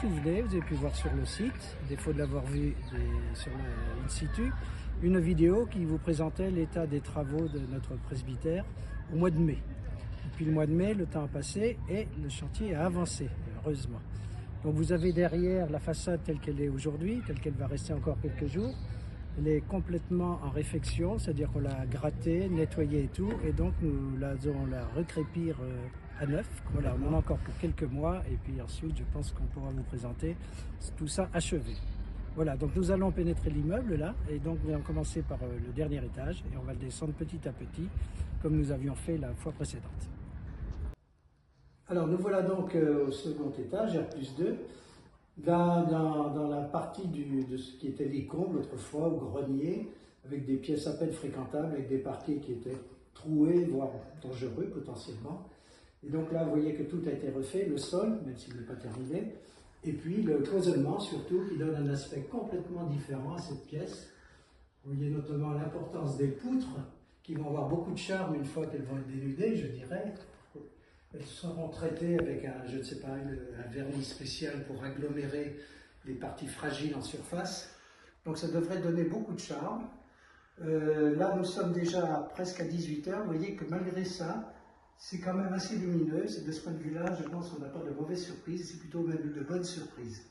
souvenez, vous avez pu voir sur le site, à défaut de l'avoir vu sur le in situ, une vidéo qui vous présentait l'état des travaux de notre presbytère au mois de mai. Depuis le mois de mai, le temps a passé et le chantier a avancé, heureusement. Donc vous avez derrière la façade telle qu'elle est aujourd'hui, telle qu'elle va rester encore quelques jours. Elle est complètement en réfection, c'est-à-dire qu'on l'a grattée, nettoyée et tout, et donc nous allons la recrépir à neuf. Voilà, on en a encore pour quelques mois, et puis ensuite je pense qu'on pourra vous présenter tout ça achevé. Voilà, donc nous allons pénétrer l'immeuble là, et donc nous allons commencer par le dernier étage, et on va le descendre petit à petit, comme nous avions fait la fois précédente. Alors nous voilà donc au second étage, R+2. Dans la partie de ce qui était les combles autrefois, au grenier, avec des pièces à peine fréquentables, avec des parquets qui étaient troués, voire dangereux potentiellement. Et donc là, vous voyez que tout a été refait, le sol, même s'il n'est pas terminé, et puis le cloisonnement surtout, qui donne un aspect complètement différent à cette pièce. Vous voyez notamment l'importance des poutres, qui vont avoir beaucoup de charme une fois qu'elles vont être dénudées, je dirais. Elles seront traitées avec je ne sais pas, un vernis spécial pour agglomérer les parties fragiles en surface. Donc ça devrait donner beaucoup de charme. Là, nous sommes déjà presque à 18 h. Vous voyez que malgré ça, c'est quand même assez lumineux. Et de ce point de vue-là, je pense qu'on n'a pas de mauvaises surprises, c'est plutôt même de bonnes surprises.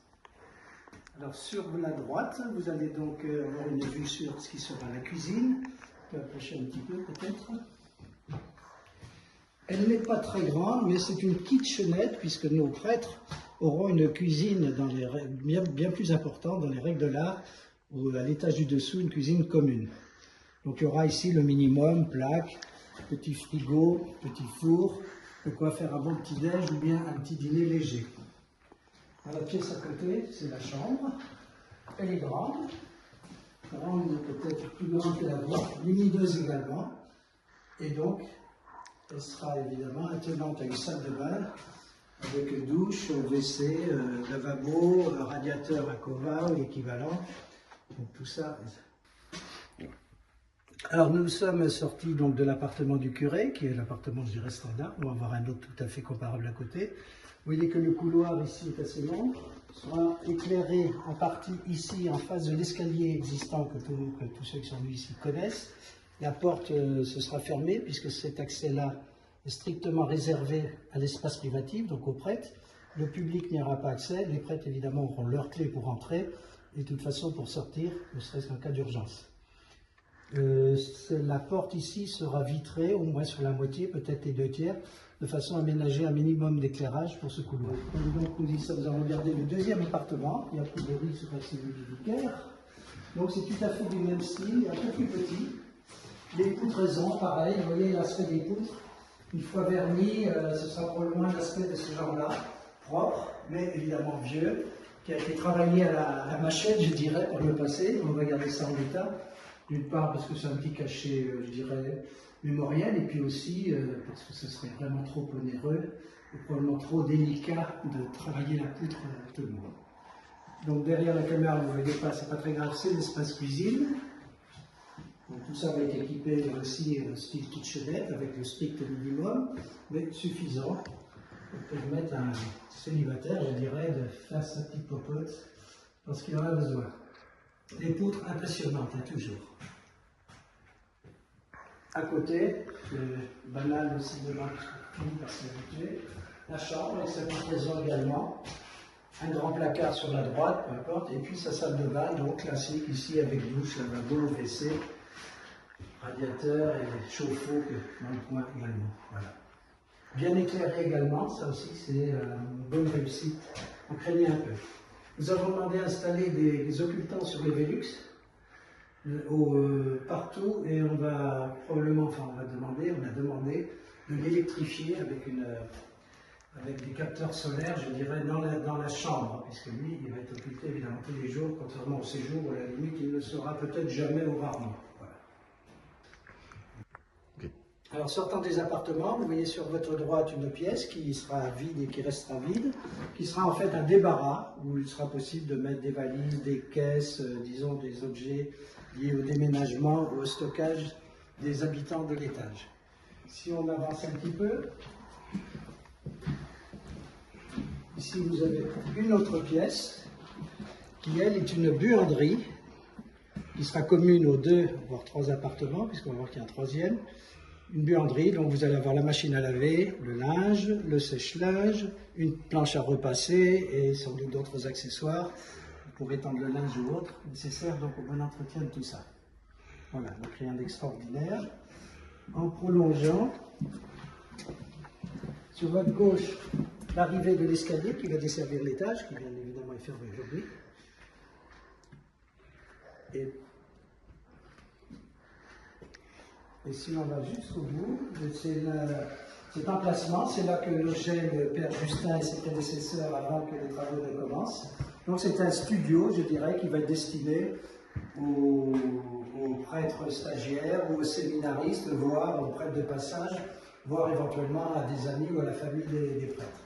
Alors sur la droite, vous allez donc avoir une vue sur ce qui sera la cuisine. On peut approcher un petit peu peut-être. Elle n'est pas très grande, mais c'est une kitchenette, puisque nos prêtres auront une cuisine bien plus importante dans les règles de l'art, ou à l'étage du dessous, une cuisine commune. Donc il y aura ici le minimum, plaque, petit frigo, petit four, de quoi faire un bon petit-déj ou bien un petit dîner léger. Dans la pièce à côté, c'est la chambre. Elle est grande peut-être plus grande que la vôtre, lumineuse également, et donc elle sera évidemment attenante à une salle de bain avec douche, WC, lavabo, radiateur à Cova ou équivalent. Donc tout ça. Alors nous sommes sortis donc de l'appartement du curé, qui est l'appartement, je dirais, standard. On va avoir un autre tout à fait comparable à côté. Vous voyez que le couloir ici est assez long, sera éclairé en partie ici en face de l'escalier existant que tous ceux qui sont venus ici connaissent. La porte se sera fermée puisque cet accès-là est strictement réservé à l'espace privatif, donc aux prêtres. Le public n'y aura pas accès. Les prêtres, évidemment, auront leur clé pour entrer et de toute façon pour sortir, ne serait-ce qu'en cas d'urgence. La porte ici sera vitrée, au moins sur la moitié, peut-être les 2/3, de façon à ménager un minimum d'éclairage pour ce couloir. Donc nous avons regardé le deuxième appartement, qui a priori sera celui du vicaire. Donc c'est tout à fait du même style, un peu plus petit. Les poutres, pareil, vous voyez l'aspect des poutres. Une fois verni, ce sera probablement l'aspect de ce genre-là, propre, mais évidemment vieux, qui a été travaillé à la machette, je dirais, par le passé. On va garder ça en l'état. D'une part parce que c'est un petit cachet, je dirais, mémoriel, et puis aussi parce que ce serait vraiment trop onéreux et probablement trop délicat de travailler la poutre tout le monde. Donc derrière la caméra, vous ne voyez pas, c'est pas très grave, c'est l'espace cuisine. Donc, tout ça va être équipé aussi style kitchenette avec le strict minimum, mais suffisant pour permettre à un célibataire, je dirais, de faire sa petite popote lorsqu'il en a besoin. Les poutres impressionnantes, toujours. À côté, le banal aussi devant fini par s'habituer, la chambre avec sa petite raison également, un grand placard sur la droite, peu importe, et puis sa salle de bain, donc classique ici avec douche, lavabo, WC, radiateur et chauffe-eau dans le coin également. Voilà. Bien éclairé également, ça aussi c'est une bonne réussite, on craignait un peu. Nous avons demandé d'installer des occultants sur les Velux partout et on va probablement, on a demandé de l'électrifier avec des capteurs solaires, je dirais, dans la chambre, puisque lui, il va être occulté évidemment tous les jours, contrairement au séjour où à la limite il ne le sera peut-être jamais ou rarement. Voilà. Okay. Alors sortant des appartements, vous voyez sur votre droite une pièce qui sera vide et qui restera vide, qui sera en fait un débarras où il sera possible de mettre des valises, des caisses, disons des objets liés au déménagement ou au stockage des habitants de l'étage. Si on avance un petit peu, Ici, vous avez une autre pièce qui, elle, est une buanderie qui sera commune aux 2, voire 3 appartements, puisqu'on va voir qu'il y a un troisième. Une buanderie, donc vous allez avoir la machine à laver, le linge, le sèche-linge, une planche à repasser et sans doute d'autres accessoires pour étendre le linge ou autre, nécessaire donc au bon entretien de tout ça. Voilà, donc rien d'extraordinaire. En prolongeant, sur votre gauche, l'arrivée de l'escalier qui va desservir l'étage, qui bien évidemment est fermé aujourd'hui. Et si on va jusqu'au bout, cet emplacement, c'est là que logeait le père Justin et ses prédécesseurs avant que les travaux ne commencent. Donc c'est un studio, je dirais, qui va être destiné aux prêtres stagiaires ou aux séminaristes, voire aux prêtres de passage, voire éventuellement à des amis ou à la famille des prêtres.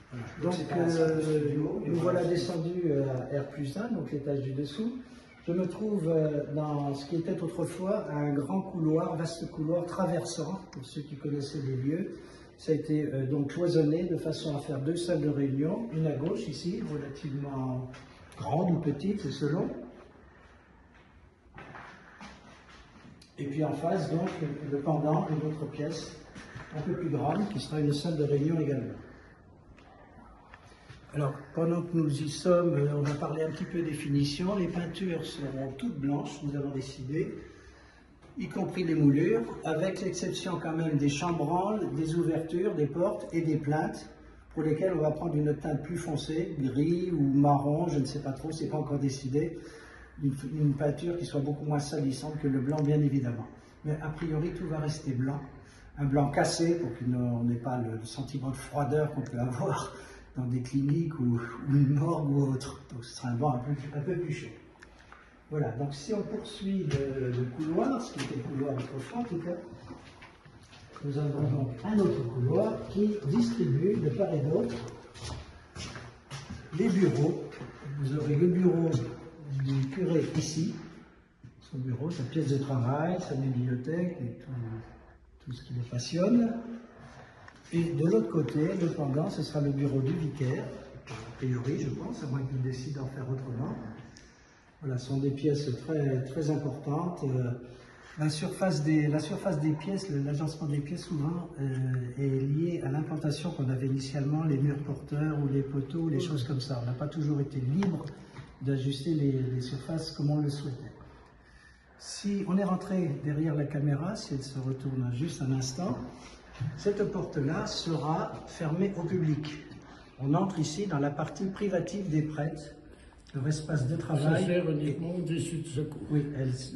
Voilà. Donc nous voilà descendus à R+1, donc l'étage du dessous. Je me trouve dans ce qui était autrefois un grand couloir, vaste couloir traversant, pour ceux qui connaissaient les lieux. Ça a été donc cloisonné de façon à faire 2 salles de réunion, une à gauche ici, relativement grande ou petite, c'est selon. Et puis en face, donc, le pendant, une autre pièce un peu plus grande, qui sera une salle de réunion également. Alors, pendant que nous y sommes, on va parler un petit peu des finitions. Les peintures seront toutes blanches, nous avons décidé, y compris les moulures, avec l'exception quand même des chambranles, des ouvertures, des portes et des plinthes, pour lesquelles on va prendre une teinte plus foncée, gris ou marron, je ne sais pas trop, c'est pas encore décidé. Une peinture qui soit beaucoup moins salissante que le blanc, bien évidemment. Mais a priori, tout va rester blanc. Un blanc cassé, pour qu'on n'ait pas le sentiment de froideur qu'on peut avoir dans des cliniques ou une morgue ou autre. Donc ce sera un blanc un peu plus chaud. Voilà, donc si on poursuit le couloir, ce qui était le couloir autrefois en tout cas, nous avons donc un autre couloir qui distribue de part et d'autre les bureaux. Vous aurez le bureau du curé ici, son bureau, sa pièce de travail, sa bibliothèque et tout ce qui le passionne. Et de l'autre côté, le pendant, ce sera le bureau du vicaire, a priori, je pense, à moins qu'il décide d'en faire autrement. Voilà, ce sont des pièces très, très importantes. La surface des pièces, l'agencement des pièces, souvent, est lié à l'implantation qu'on avait initialement, les murs porteurs ou les poteaux, les choses comme ça. On n'a pas toujours été libre d'ajuster les surfaces comme on le souhaitait. Si on est rentré derrière la caméra, si elle se retourne juste un instant, cette porte-là sera fermée au public. On entre ici dans la partie privative des prêtres, leur espace de travail. Ça sert uniquement aux issues de secours. Oui,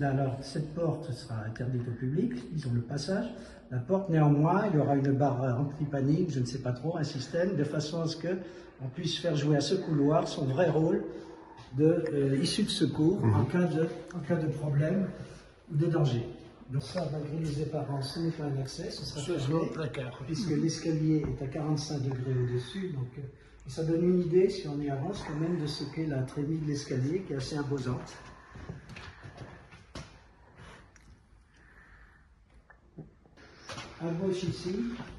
alors cette porte sera interdite au public, ils ont le passage. La porte, néanmoins, il y aura une barre anti-panique, je ne sais pas trop, un système, de façon à ce qu'on puisse faire jouer à ce couloir son vrai rôle d'issue de secours en cas de problème ou de danger. Donc ça, malgré les apparences, ce n'est pas un accès, ce sera fermé, puisque l'escalier est à 45 degrés au-dessus. Donc, et ça donne une idée, si on y avance, quand même de ce qu'est la trémie de l'escalier, qui est assez imposante. À gauche ici,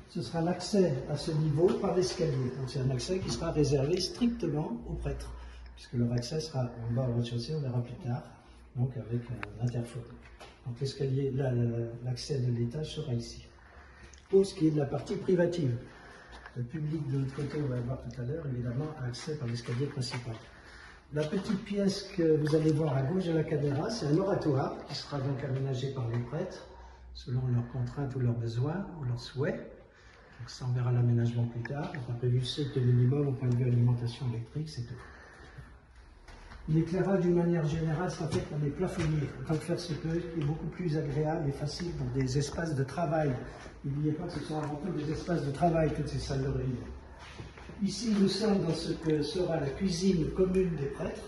ce sera l'accès à ce niveau par l'escalier. Donc c'est un accès qui sera réservé strictement aux prêtres, puisque leur accès sera en bas au rez-de-chaussée, on verra plus tard, donc avec un interphone. Donc l'escalier, l'accès de l'étage sera ici. Pour ce qui est de la partie privative, le public de l'autre côté, on va le voir tout à l'heure, évidemment, a accès par l'escalier principal. La petite pièce que vous allez voir à gauche de la caméra, c'est un oratoire qui sera donc aménagé par les prêtres, selon leurs contraintes ou leurs besoins ou leurs souhaits. Donc ça, on verra l'aménagement plus tard. On a prévu le strict minimum au point de vue alimentation électrique, c'est tout. L'éclairage, d'une manière générale, sera fait par des plafonniers, autant que faire se peut, qui est beaucoup plus agréable et facile pour des espaces de travail. N'oubliez pas que ce sont avant tout des espaces de travail, toutes ces salles de réunion. Ici, nous sommes dans ce que sera la cuisine commune des prêtres.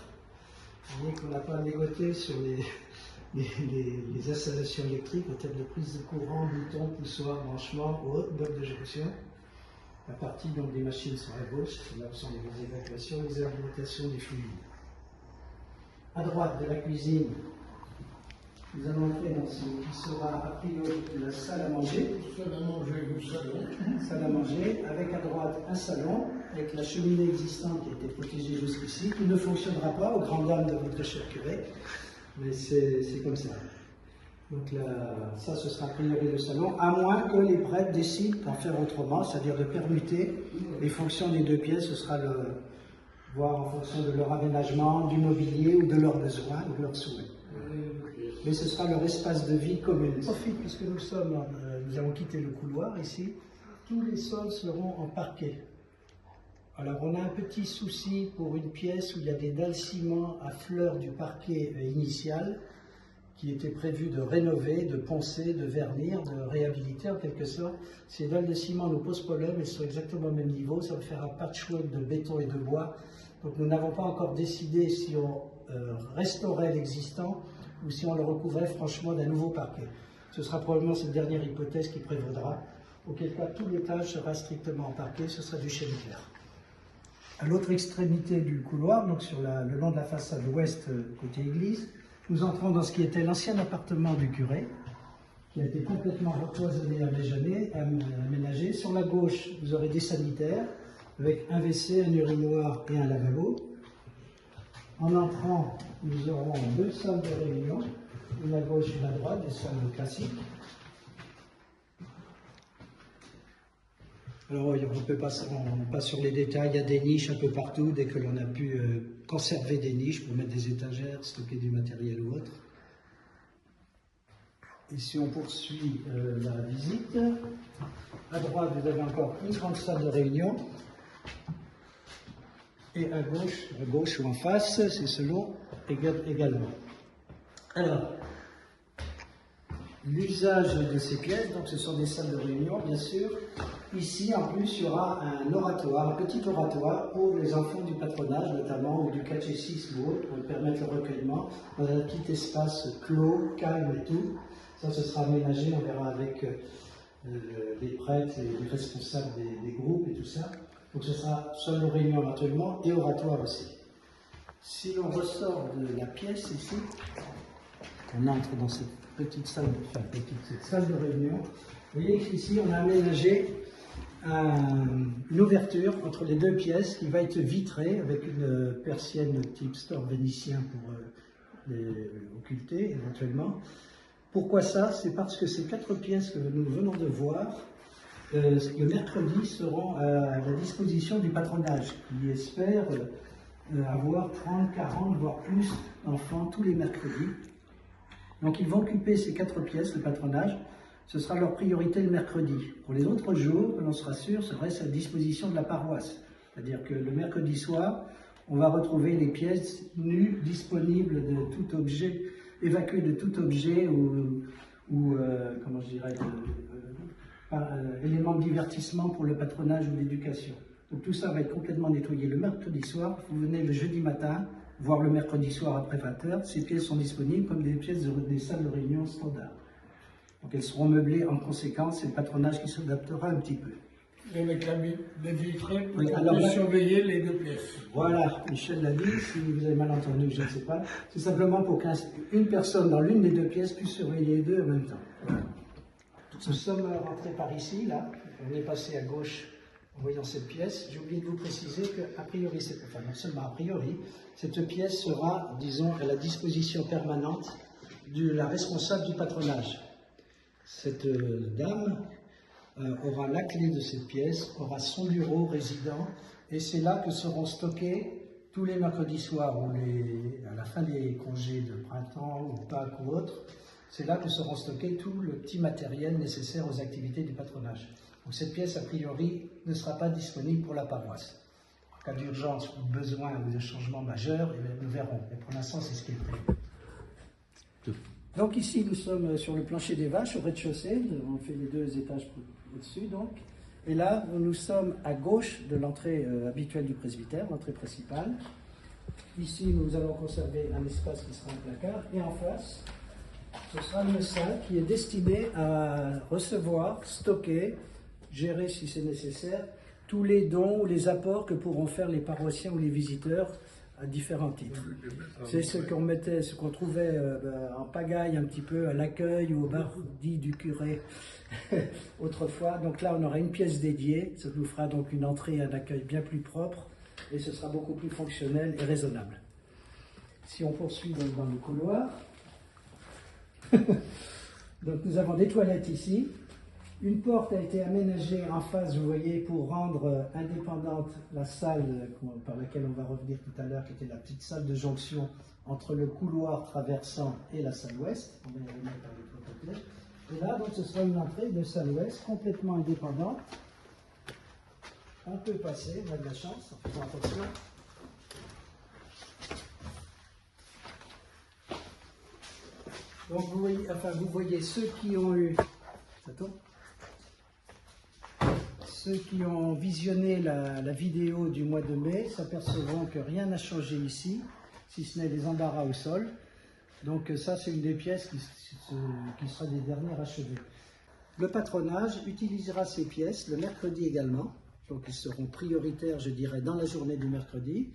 Vous voyez qu'on n'a pas négoté sur les installations électriques en termes de prise de courant, boutons, poussoirs, branchements ou autres, blocs de jonction. La partie donc des machines sera à gauche, là où sont les évacuations, les alimentations des fluides. À droite de la cuisine, nous allons entrer dans ce qui sera a priori la salle à manger. Salle à manger ou salon. Salle à manger, avec à droite un salon, avec la cheminée existante qui a été protégée jusqu'ici, qui ne fonctionnera pas aux grandes dames de votre cher curé, mais c'est comme ça. Donc là, ça, ce sera a priori le salon, à moins que les prêtres décident d'en faire autrement, c'est-à-dire de permuter les fonctions des deux pièces. Ce sera voir en fonction de leur aménagement, du mobilier ou de leurs besoins ou de leurs souhaits. Mais ce sera leur espace de vie commun. Profite, puisque nous avons quitté le couloir ici, tous les sols seront en parquet. Alors on a un petit souci pour une pièce où il y a des dalles ciment à fleurs du parquet initial, qui était prévu de rénover, de poncer, de vernir, de réhabiliter en quelque sorte. Ces dalles de ciment nous posent problème, elles sont exactement au même niveau, ça va faire un patchwork de béton et de bois. Donc nous n'avons pas encore décidé si on restaurait l'existant ou si on le recouvrait franchement d'un nouveau parquet. Ce sera probablement cette dernière hypothèse qui prévaudra, auquel cas tout l'étage sera strictement en parquet, ce sera du chêne clair. À l'autre extrémité du couloir, donc sur le long de la façade ouest côté église, nous entrons dans ce qui était l'ancien appartement du curé, qui a été complètement recloisonné, aménagé. Sur la gauche, vous aurez des sanitaires, avec un WC, un urinoir et un lavabo. En entrant, nous aurons deux salles de réunion, une à gauche et une à droite, des salles classiques. Alors, on passe sur les détails, il y a des niches un peu partout, dès que l'on a pu conserver des niches pour mettre des étagères, stocker du matériel ou autre. Et si on poursuit la visite, à droite, vous avez encore une grande salle de réunion. Et à gauche ou en face, c'est selon également. Alors, l'usage de ces pièces, donc ce sont des salles de réunion, bien sûr. Ici, en plus, il y aura un oratoire, un petit oratoire pour les enfants du patronage, notamment, ou du catéchisme ou autre, pour permettre le recueillement, dans un petit espace clos, calme et tout. Ça, ce sera aménagé, on verra avec les prêtres et les responsables des groupes et tout ça. Donc ce sera salle de réunion éventuellement et oratoire aussi. Si l'on ressort de la pièce ici, on entre dans cette petite salle, cette salle de réunion. Vous voyez qu'ici on a aménagé une ouverture entre les deux pièces qui va être vitrée avec une persienne type store vénitien pour les occulter éventuellement. Pourquoi ça? C'est parce que ces 4 pièces que nous venons de voir, le mercredi, seront à la disposition du patronage, qui espère avoir 30, 40, voire plus d'enfants tous les mercredis. Donc ils vont occuper ces 4 pièces, le patronage, ce sera leur priorité le mercredi. Pour les autres jours, que l'on sera sûr, ce reste à la disposition de la paroisse. C'est-à-dire que le mercredi soir, on va retrouver les pièces nues, disponibles de tout objet, évacuées de tout objet ou comment je dirais, élément de divertissement pour le patronage ou l'éducation. Donc tout ça va être complètement nettoyé le mercredi soir. Vous venez le jeudi matin, voire le mercredi soir après 20h. Ces pièces sont disponibles comme des pièces des salles de réunion standard. Donc elles seront meublées en conséquence, c'est le patronage qui s'adaptera un petit peu. Et avec des vitrées pour alors, surveiller les 2 pièces. Voilà, Michel l'a dit, si vous avez mal entendu, je ne sais pas. C'est simplement pour qu'une personne dans l'une des 2 pièces puisse surveiller les 2 en même temps. Voilà. Nous sommes rentrés par ici, là. On est passé à gauche en voyant cette pièce. J'ai oublié de vous préciser que, a priori, enfin non seulement a priori, cette pièce sera, disons, à la disposition permanente de la responsable du patronage. Cette dame aura la clé de cette pièce, aura son bureau résident, et c'est là que seront stockés tous les mercredis soirs ou à la fin des congés de printemps ou Pâques ou autres. C'est là que seront stockés tout le petit matériel nécessaire aux activités du patronage. Donc cette pièce, a priori, ne sera pas disponible pour la paroisse. En cas d'urgence ou de besoin ou de changement majeur, nous verrons. Mais pour l'instant, c'est ce qui est prévu. Donc ici, nous sommes sur le plancher des vaches, au rez-de-chaussée. On fait les 2 étages au-dessus, donc. Et là, nous sommes à gauche de l'entrée habituelle du presbytère, l'entrée principale. Ici, nous allons conserver un espace qui sera un placard. Et en face, ce sera une salle qui est destinée à recevoir, stocker, gérer si c'est nécessaire, tous les dons ou les apports que pourront faire les paroissiens ou les visiteurs à différents titres. C'est ce qu'on mettait, ce qu'on trouvait en pagaille un petit peu à l'accueil ou au bar dit du curé autrefois. Donc là, on aura une pièce dédiée. Ça nous fera donc une entrée et un accueil bien plus propre et ce sera beaucoup plus fonctionnel et raisonnable. Si on poursuit donc dans le couloir, donc nous avons des toilettes ici. Une porte a été aménagée en face, vous voyez, pour rendre indépendante la salle par laquelle on va revenir tout à l'heure, qui était la petite salle de jonction entre le couloir traversant et la salle ouest. On va y revenir par l'autre côté. Et là, donc, ce sera une entrée de salle ouest complètement indépendante. On peut passer, on a de la chance, en faisant attention. Donc vous voyez ceux qui ont eu... Ça tourne ? Ceux qui ont visionné la vidéo du mois de mai s'apercevront que rien n'a changé ici, si ce n'est les embarras au sol. Donc ça, c'est une des pièces qui sera des dernières achevées. Le patronage utilisera ces pièces le mercredi également. Donc ils seront prioritaires, je dirais, dans la journée du mercredi,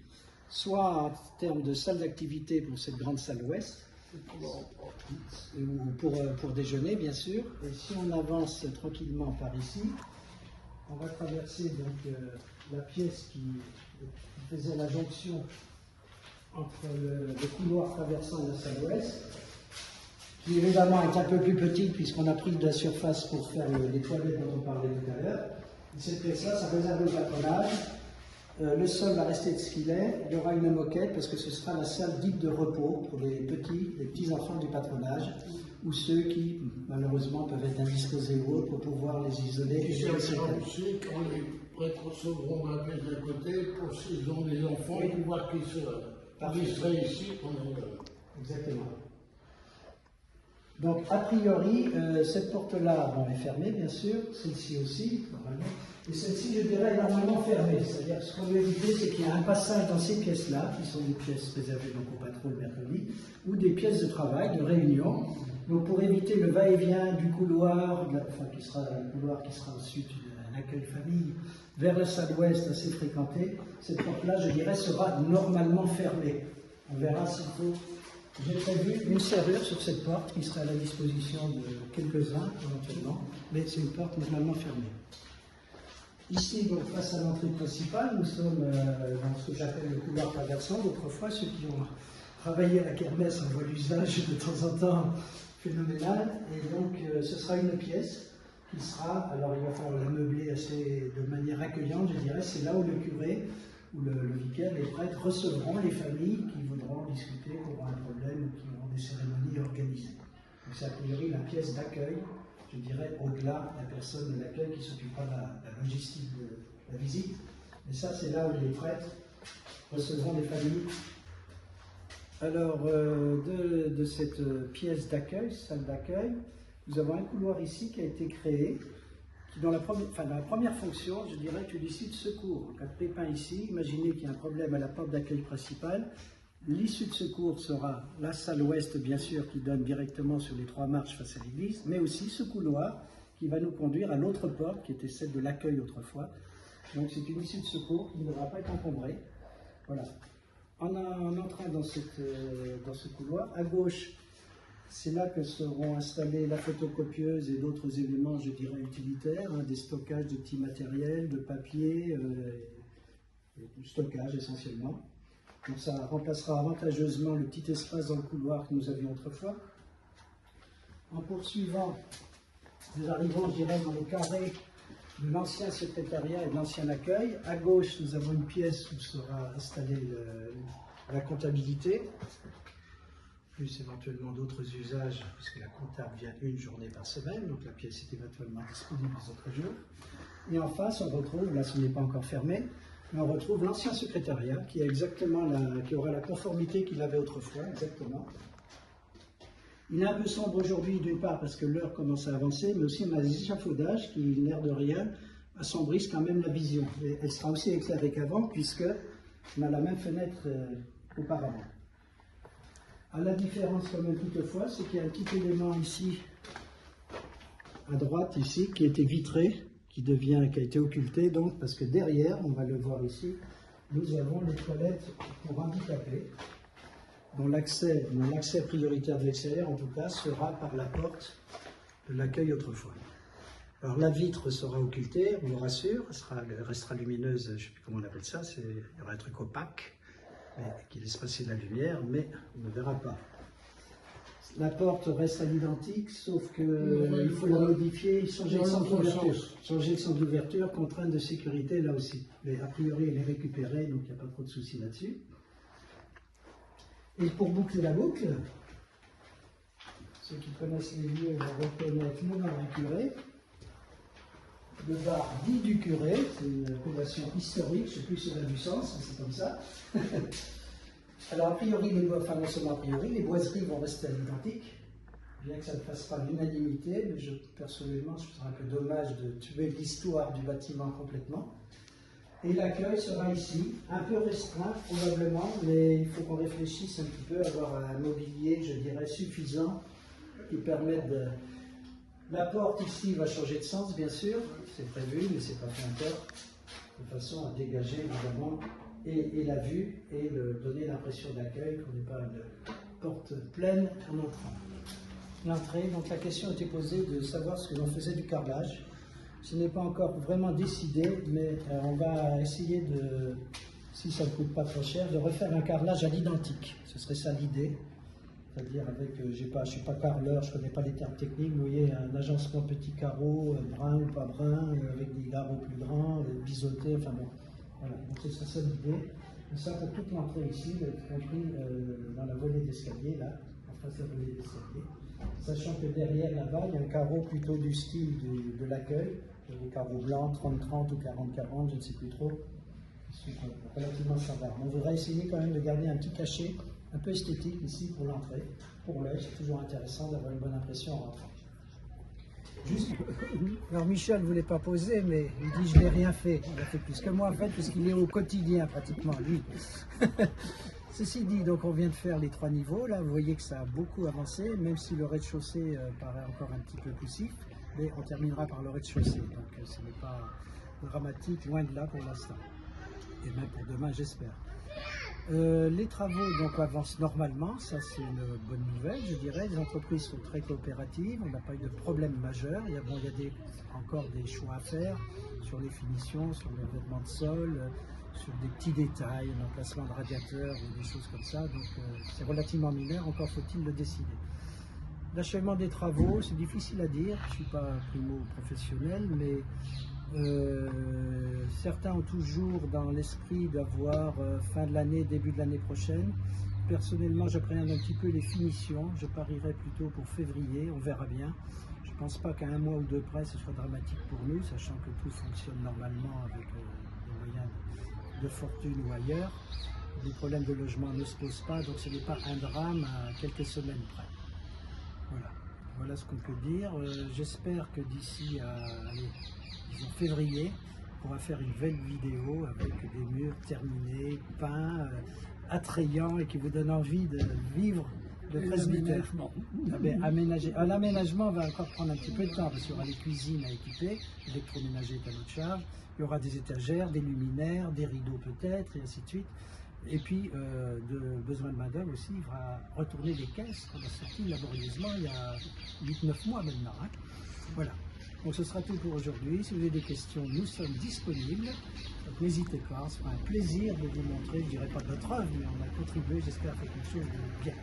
soit en termes de salle d'activité pour cette grande salle ouest, ou pour déjeuner, bien sûr. Et si on avance tranquillement par ici, on va traverser donc la pièce qui faisait la jonction entre le couloir traversant la salle ouest, qui évidemment est un peu plus petite puisqu'on a pris de la surface pour faire les toilettes dont on parlait tout à l'heure. Cette pièce-là, ça réserve le patronage. Le sol va rester de ce qu'il est. Il y aura une moquette parce que ce sera la salle dite de repos pour les petits enfants du patronage ou ceux qui, malheureusement, peuvent être indisposés ou autres pour pouvoir les isoler. Et c'est aussi quand les prêtres recevront la pièce d'à côté pour s'ils ont des enfants, oui, pouvoir qu'ils seraient ici pendant Exactement. Donc, a priori, cette porte-là est fermée, bien sûr, celle-ci aussi, normalement. Et celle-ci, je dirais, est normalement fermée. C'est-à-dire, ce qu'on veut éviter, c'est qu'il y a un passage dans ces pièces-là, qui sont des pièces réservées donc au patron le mercredi, ou des pièces de travail, de réunion. Donc, pour éviter le va-et-vient du couloir, qui sera ensuite un accueil famille, vers la salle ouest assez fréquentée, cette porte-là, je dirais, sera normalement fermée. On verra s'il faut. J'ai prévu une serrure sur cette porte qui sera à la disposition de quelques-uns éventuellement, mais c'est une porte normalement fermée. Ici, donc, face à l'entrée principale, nous sommes dans ce que j'appelle le couloir traversant. Autrefois, ceux qui ont travaillé à la kermesse en voient l'usage de temps en temps phénoménal. Et donc, ce sera une pièce qui sera, alors il va falloir la meubler de manière accueillante, je dirais, c'est là où le curé où le vicaire, les prêtres recevront les familles qui voudront discuter pour un problème ou qui auront des cérémonies organisées. Donc c'est a priori la pièce d'accueil, je dirais, au-delà de la personne de l'accueil qui s'occupera de la logistique de la visite. Et ça, c'est là où les prêtres recevront les familles. Alors, de cette pièce d'accueil, salle d'accueil, nous avons un couloir ici qui a été créé, qui dans la première fonction, je dirais, est une issue de secours. En cas de pépin ici, imaginez qu'il y a un problème à la porte d'accueil principale. L'issue de secours sera la salle ouest, bien sûr, qui donne directement sur les 3 marches face à l'église, mais aussi ce couloir qui va nous conduire à l'autre porte, qui était celle de l'accueil autrefois. Donc c'est une issue de secours qui ne devra pas être encombrée. Voilà. En entrant dans ce couloir, à gauche, c'est là que seront installées la photocopieuse et d'autres éléments, je dirais, utilitaires, des stockages de petits matériels, de papier, du stockage essentiellement. Donc ça remplacera avantageusement le petit espace dans le couloir que nous avions autrefois. En poursuivant, nous arrivons, je dirais, dans le carré de l'ancien secrétariat et de l'ancien accueil. À gauche, nous avons une pièce où sera installée la comptabilité, plus éventuellement d'autres usages, puisque la comptable vient une journée par semaine, donc la pièce est éventuellement disponible les autres jours. Et en face, on retrouve, là ce n'est pas encore fermé, mais on retrouve l'ancien secrétariat qui aura la conformité qu'il avait autrefois, exactement. Il est un peu sombre aujourd'hui, d'une part parce que l'heure commence à avancer, mais aussi on a des échafaudages qui, l'air de rien, assombrissent quand même la vision. Et elle sera aussi éclairée qu'avant, puisqu'on a la même fenêtre qu'auparavant. À la différence quand même toutefois, c'est qu'il y a un petit élément ici, à droite ici, qui a été vitré, qui a été occulté, donc, parce que derrière, on va le voir ici, nous avons les toilettes pour handicapés, dont l'accès prioritaire de l'extérieur, en tout cas, sera par la porte de l'accueil autrefois. Alors la vitre sera occultée, on vous rassure, elle restera lumineuse, je ne sais plus comment on appelle ça, il y aura un truc opaque qui laisse passer de la lumière, mais on ne verra pas. La porte reste à l'identique, sauf qu'il faut la modifier, changer le centre d'ouverture, contrainte de sécurité là aussi. Mais a priori elle est récupérée, donc il n'y a pas trop de soucis là-dessus. Et pour boucler la boucle, ceux qui connaissent les lieux vont reconnaître le bar du curé. Le bar dit du curé, c'est une appellation historique, je ne sais plus si ça a du sens, mais c'est comme ça. Alors a priori, non seulement a priori, les boiseries vont rester à l'identique, bien que ça ne fasse pas l'unanimité, mais personnellement, je trouve un peu dommage de tuer l'histoire du bâtiment complètement. Et l'accueil sera ici, un peu restreint probablement, mais il faut qu'on réfléchisse un petit peu à avoir un mobilier, je dirais, suffisant, qui permette de... La porte ici va changer de sens, bien sûr, c'est prévu, mais c'est pas fait encore, de façon à dégager évidemment et la vue et donner l'impression d'accueil, qu'on n'ait pas une porte pleine en entrant. L'entrée, donc la question était posée de savoir ce que l'on faisait du carrelage. Ce n'est pas encore vraiment décidé, mais on va essayer de, si ça ne coûte pas trop cher, de refaire un carrelage à l'identique. Ce serait ça l'idée. C'est-à-dire avec, je ne suis pas carreleur, je ne connais pas les termes techniques, vous voyez, un agencement petit carreau, brun ou pas brun, avec des garrots plus grands, biseautés, enfin bon. Voilà, donc ce serait ça l'idée. Ça pour toute l'entrée ici, y compris dans la volée d'escalier, là, en face de la volée d'escalier. Sachant que derrière là-bas, il y a un carreau plutôt du style de l'accueil, des carreaux blancs, 30-30 ou 40-40, je ne sais plus trop. C'est relativement standard. On voudrait essayer quand même de garder un petit cachet un peu esthétique ici pour l'entrée. Pour l'œil, c'est toujours intéressant d'avoir une bonne impression en rentrant. Juste... Alors Michel ne voulait pas poser, mais il dit je n'ai rien fait. Il a fait plus que moi en fait, puisqu'il est au quotidien pratiquement, lui. Ceci dit, donc on vient de faire les 3 niveaux. Là, vous voyez que ça a beaucoup avancé, même si le rez-de-chaussée paraît encore un petit peu poussif. Mais on terminera par le rez-de-chaussée. Donc ce n'est pas dramatique, loin de là pour l'instant. Et même pour demain, j'espère. Les travaux donc avancent normalement, ça c'est une bonne nouvelle, je dirais. Les entreprises sont très coopératives, on n'a pas eu de problème majeur. Il y a encore des choix à faire sur les finitions, sur le revêtement de sol, sur des petits détails, l'emplacement de radiateurs ou des choses comme ça. Donc c'est relativement mineur, encore faut-il le décider. L'achèvement des travaux, c'est difficile à dire, je ne suis pas primo-professionnel, mais certains ont toujours dans l'esprit d'avoir fin de l'année, début de l'année prochaine. Personnellement, j'appréhende un petit peu les finitions, je parierais plutôt pour février, on verra bien. Je ne pense pas qu'à 1 mois ou 2 près ce soit dramatique pour nous, sachant que tout fonctionne normalement avec des moyens de fortune ou ailleurs. Les problèmes de logement ne se posent pas, donc ce n'est pas un drame à quelques semaines près. Voilà ce qu'on peut dire. J'espère que d'ici à février, on va faire une belle vidéo avec des murs terminés, peints, attrayants et qui vous donnent envie de vivre le presbytère. L'aménagement va encore prendre un petit peu de temps parce qu'il y aura les cuisines à équiper, l'électroménager est à notre charge, il y aura des étagères, des luminaires, des rideaux peut-être et ainsi de suite. Et puis, besoin de main-d'œuvre aussi, il va retourner les caisses qu'on a sorties laborieusement il y a 8-9 mois maintenant. Hein. Voilà. Donc ce sera tout pour aujourd'hui. Si vous avez des questions, nous sommes disponibles. Donc n'hésitez pas, ce sera un plaisir de vous montrer, je ne dirais pas notre œuvre, mais on a contribué, j'espère, à faire quelque chose de bien.